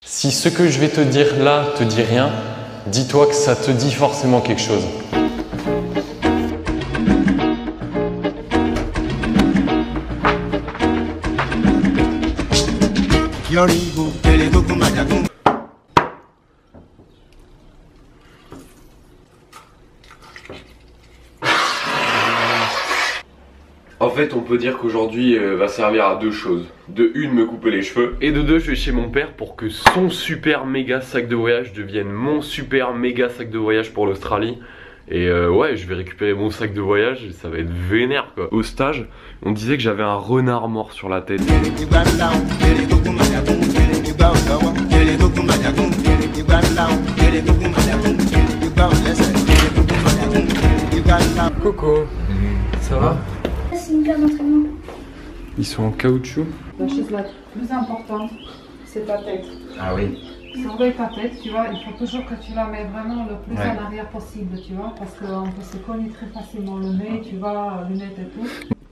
Si ce que je vais te dire là te dit rien, dis-toi que ça te dit forcément quelque chose. En fait, on peut dire qu'aujourd'hui va servir à deux choses. De une, me couper les cheveux. Et de deux, je vais chez mon père pour que son super méga sac de voyage devienne mon super méga sac de voyage pour l'Australie. Et ouais, je vais récupérer mon sac de voyage et ça va être vénère quoi. Au stage, on disait que j'avais un renard mort sur la tête. Coco, ça va? C'est une paire d'entraînement. Ils sont en caoutchouc. La chose la plus importante, c'est ta tête. Ah oui. Surveille ta tête, tu vois, il faut toujours que tu la mets vraiment le plus en arrière possible, tu vois, parce qu'on peut se cogner très facilement le nez, tu vois, lunettes et tout.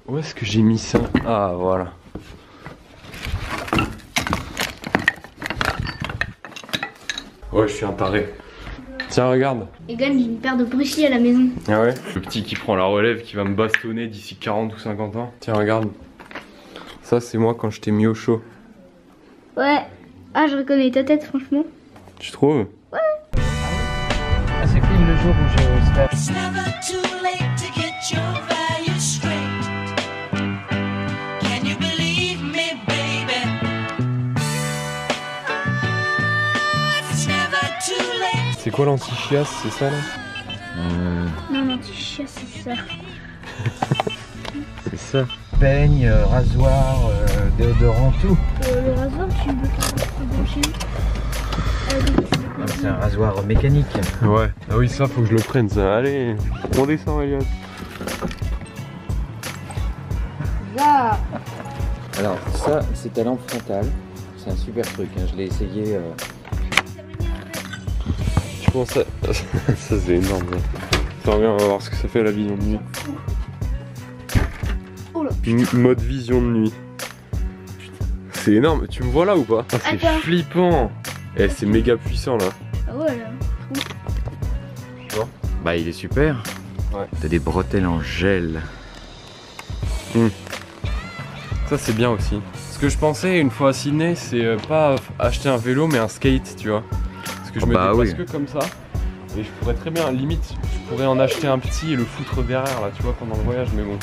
Où est-ce que j'ai mis ça? Ah, voilà. Ouais, je suis un taré. Tiens, regarde. Egan, j'ai une paire de Bruce Lee à la maison. Ah ouais? Le petit qui prend la relève, qui va me bastonner d'ici 40 ou 50 ans. Tiens, regarde. Ça, c'est moi quand je t'ai mis au chaud. Ouais. Ah, je reconnais ta tête, franchement. Tu trouves? Ah, c'est pile le jour où je serai. C'est quoi l'anti-chiasse, c'est ça là? Non, l'anti-chiasse, c'est ça. C'est ça. Peigne, rasoir, déodorant, tout. Le rasoir, tu veux Ah, c'est un rasoir mécanique. Ouais. Ah oui, ça faut que je le prenne ça. Allez, on descend Elias. Là. Alors, ça, c'est ta lampe frontale. C'est un super truc, hein. Je l'ai essayé. Je pense ça. Ça c'est énorme. Attends, viens, on va voir ce que ça fait la vision de nuit. Oh là. Mode vision de nuit. C'est énorme. Tu me vois là ou pas? Ah, c'est Attends. flippant. Eh, c'est méga puissant là. Ah ouais, là. Bah, il est super. Ouais. T'as des bretelles en gel. Ça c'est bien aussi. Ce que je pensais une fois à Sydney, c'est pas acheter un vélo mais un skate, tu vois. Parce que je me déplace que comme ça. Et je pourrais très bien, limite, je pourrais en acheter un petit et le foutre derrière là, tu vois, pendant le voyage, mais bon.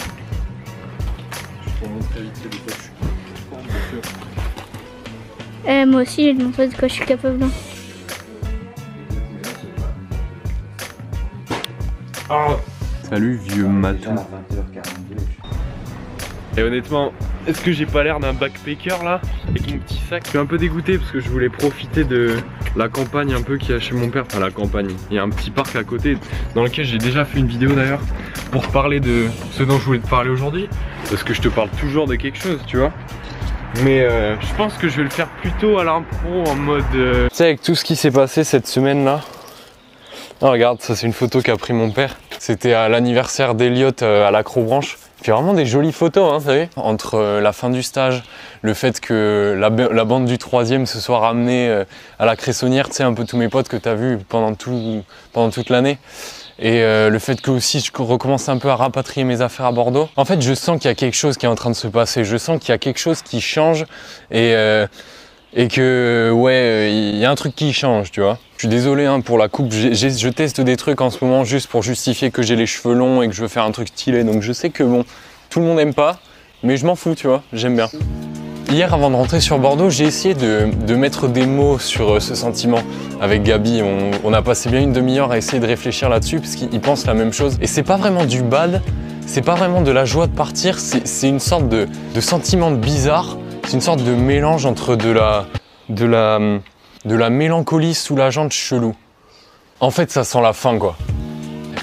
Juste pour montrer vite fait de quoi je suis. Moi aussi, j'ai montré de quoi je suis capable. Ah salut vieux matou. À 20h42. Et honnêtement, est-ce que j'ai pas l'air d'un backpacker là, avec mon petit sac? Je suis un peu dégoûté parce que je voulais profiter de la campagne un peu qu'il y a chez mon père. Enfin la campagne, il y a un petit parc à côté dans lequel j'ai déjà fait une vidéo d'ailleurs pour parler de ce dont je voulais te parler aujourd'hui. Parce que je te parle toujours de quelque chose, tu vois. Mais je pense que je vais le faire plutôt à l'impro en mode... Tu sais, avec tout ce qui s'est passé cette semaine là. Oh, regarde, ça c'est une photo qu'a pris mon père. C'était à l'anniversaire d'Eliott à l'Acrobranche. Puis vraiment des jolies photos, hein, vous savez. Entre la fin du stage, le fait que la bande du 3e se soit ramenée à la Cressonnière, tu sais, un peu tous mes potes que tu as vus pendant toute l'année. Et le fait que aussi je recommence un peu à rapatrier mes affaires à Bordeaux. En fait, je sens qu'il y a quelque chose qui est en train de se passer. Je sens qu'il y a quelque chose qui change et que ouais, il y a un truc qui change, tu vois. Je suis désolé hein, pour la coupe, je teste des trucs en ce moment juste pour justifier que j'ai les cheveux longs et que je veux faire un truc stylé. Donc je sais que bon, tout le monde n'aime pas, mais je m'en fous, tu vois, j'aime bien. Hier, avant de rentrer sur Bordeaux, j'ai essayé de mettre des mots sur ce sentiment avec Gabi. On a passé bien une demi-heure à essayer de réfléchir là-dessus parce qu'il pense la même chose. Et c'est pas vraiment du bad, c'est pas vraiment de la joie de partir, c'est une sorte de sentiment bizarre. C'est une sorte de mélange entre de la mélancolie soulageante chelou. En fait, ça sent la fin, quoi.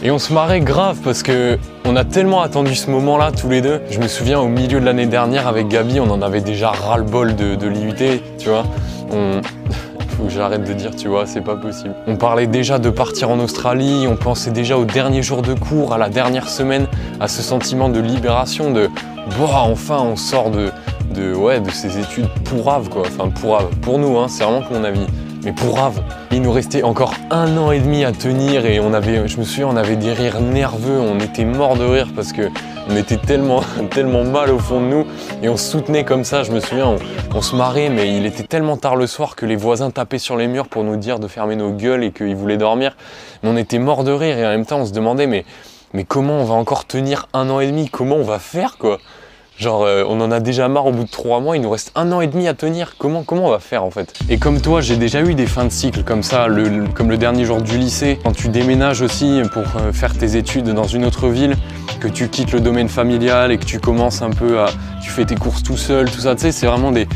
Et on se marrait grave parce que on a tellement attendu ce moment-là tous les deux. Je me souviens au milieu de l'année dernière avec Gabi, on en avait déjà ras-le-bol de l'IUT, tu vois. Faut que j'arrête de dire, tu vois, c'est pas possible. On parlait déjà de partir en Australie, on pensait déjà au dernier jour de cours, à la dernière semaine, à ce sentiment de libération, de « Boah, enfin on sort de de ces études pourraves quoi, enfin pourraves, pour nous hein, c'est vraiment que mon avis, mais pourraves. Il nous restait encore 1 an et demi à tenir et je me souviens, on avait des rires nerveux, on était morts de rire parce que on était tellement mal au fond de nous et on se soutenait comme ça, je me souviens, on se marrait mais il était tellement tard le soir que les voisins tapaient sur les murs pour nous dire de fermer nos gueules et qu'ils voulaient dormir, mais on était morts de rire et en même temps on se demandait mais comment on va encore tenir 1 an et demi, comment on va faire quoi? Genre on en a déjà marre au bout de 3 mois, il nous reste 1 an et demi à tenir, comment on va faire en fait? Et comme toi, j'ai déjà eu des fins de cycle comme ça, comme le dernier jour du lycée, quand tu déménages aussi pour faire tes études dans une autre ville, que tu quittes le domaine familial et que tu commences un peu tu fais tes courses tout seul, tout ça, tu sais, c'est vraiment des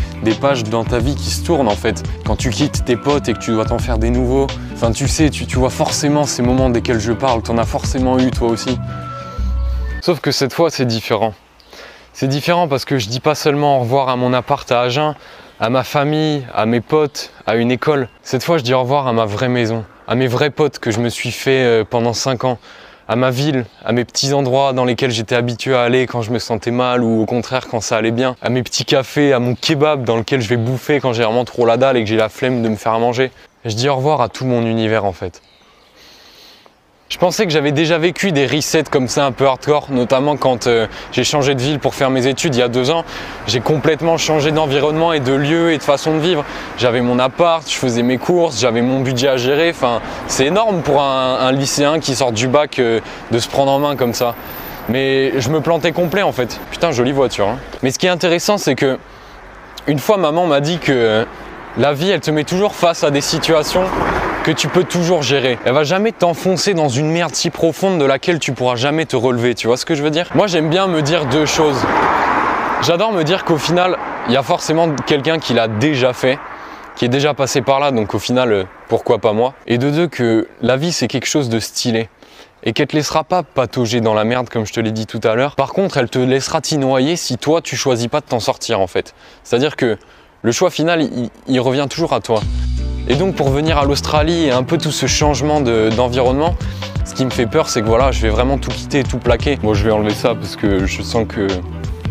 pages dans ta vie qui se tournent en fait. Quand tu quittes tes potes et que tu dois t'en faire des nouveaux, enfin tu sais, tu vois forcément ces moments desquels je parle, t'en as forcément eu toi aussi. Sauf que cette fois c'est différent. C'est différent parce que je dis pas seulement au revoir à mon appart à Agen, à ma famille, à mes potes, à une école. Cette fois, je dis au revoir à ma vraie maison, à mes vrais potes que je me suis fait pendant 5 ans, à ma ville, à mes petits endroits dans lesquels j'étais habitué à aller quand je me sentais mal ou au contraire quand ça allait bien, à mes petits cafés, à mon kebab dans lequel je vais bouffer quand j'ai vraiment trop la dalle et que j'ai la flemme de me faire à manger. Je dis au revoir à tout mon univers en fait. Je pensais que j'avais déjà vécu des resets comme ça un peu hardcore, notamment quand j'ai changé de ville pour faire mes études il y a 2 ans. J'ai complètement changé d'environnement et de lieu et de façon de vivre. J'avais mon appart, je faisais mes courses, j'avais mon budget à gérer. Enfin, c'est énorme pour un lycéen qui sort du bac de se prendre en main comme ça. Mais je me plantais complet en fait. Putain, jolie voiture. Hein. Mais ce qui est intéressant, c'est que une fois maman m'a dit que la vie, elle te met toujours face à des situations que tu peux toujours gérer. Elle va jamais t'enfoncer dans une merde si profonde de laquelle tu pourras jamais te relever, tu vois ce que je veux dire? Moi j'aime bien me dire 2 choses. J'adore me dire qu'au final, il y a forcément quelqu'un qui l'a déjà fait, qui est déjà passé par là, donc au final, pourquoi pas moi? Et de 2, que la vie c'est quelque chose de stylé. Et qu'elle te laissera pas patauger dans la merde comme je te l'ai dit tout à l'heure. Par contre, elle te laissera t'y noyer si toi tu choisis pas de t'en sortir en fait. C'est-à-dire que le choix final, il revient toujours à toi. Et donc pour venir à l'Australie et un peu tout ce changement d'environnement, ce qui me fait peur, c'est que voilà, je vais vraiment tout quitter et tout plaquer. Bon, je vais enlever ça parce que je sens que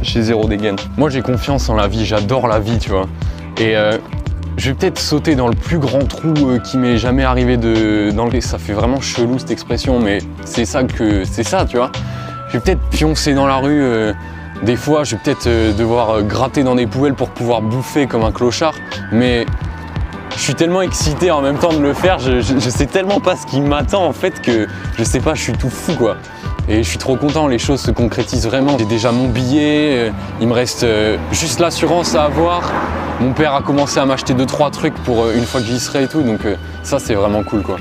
j'ai zéro dégaine. Moi j'ai confiance en la vie, j'adore la vie, tu vois. Et je vais peut-être sauter dans le plus grand trou qui m'est jamais arrivé ça fait vraiment chelou cette expression, mais c'est ça, tu vois. Je vais peut-être pioncer dans la rue. Des fois, je vais peut-être devoir gratter dans des poubelles pour pouvoir bouffer comme un clochard, mais je suis tellement excité en même temps de le faire, je sais tellement pas ce qui m'attend en fait que je sais pas, je suis tout fou quoi. Et je suis trop content, les choses se concrétisent vraiment. J'ai déjà mon billet, il me reste juste l'assurance à avoir. Mon père a commencé à m'acheter 2-3 trucs pour une fois que j'y serai et tout, donc ça c'est vraiment cool quoi.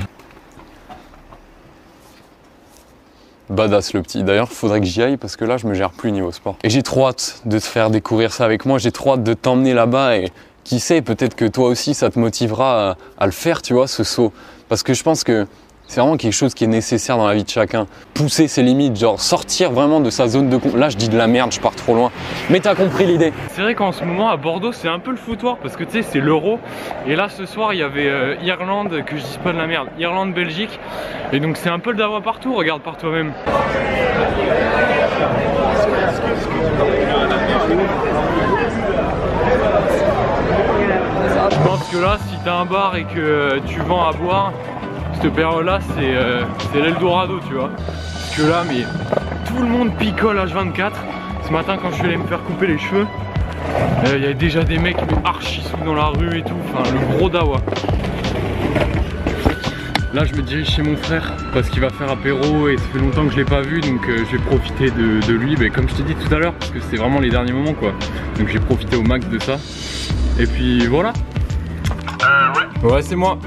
Badass le petit. D'ailleurs, faudrait que j'y aille parce que là, je me gère plus niveau sport. Et j'ai trop hâte de te faire découvrir ça avec moi. J'ai trop hâte de t'emmener là-bas et qui sait, peut-être que toi aussi, ça te motivera à le faire, tu vois, ce saut. Parce que je pense que c'est vraiment quelque chose qui est nécessaire dans la vie de chacun. Pousser ses limites, genre sortir vraiment de sa zone de confort. Là, je dis de la merde, je pars trop loin. Mais t'as compris l'idée. C'est vrai qu'en ce moment, à Bordeaux, c'est un peu le foutoir parce que tu sais, c'est l'Euro. Et là, ce soir, il y avait Irlande, que je dise pas de la merde, Irlande-Belgique. Et donc, c'est un peu le dawa partout, regarde par toi-même. Je pense que là, si t'as un bar et que tu vends à boire, cette période-là, c'est l'Eldorado, tu vois. Parce que là, mais tout le monde picole H24. Ce matin, quand je suis allé me faire couper les cheveux, il y avait déjà des mecs mais archi sous dans la rue et tout. Enfin, le gros dawa. Là, je me dirige chez mon frère parce qu'il va faire apéro et ça fait longtemps que je l'ai pas vu, donc je vais profiter de lui. Mais comme je t'ai dit tout à l'heure, parce que c'est vraiment les derniers moments, quoi. Donc j'ai profité au max de ça. Et puis voilà. Ouais. Ouais, c'est moi.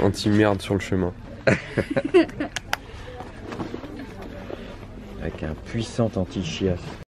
Anti-merde sur le chemin. Avec un puissant anti-chiasse.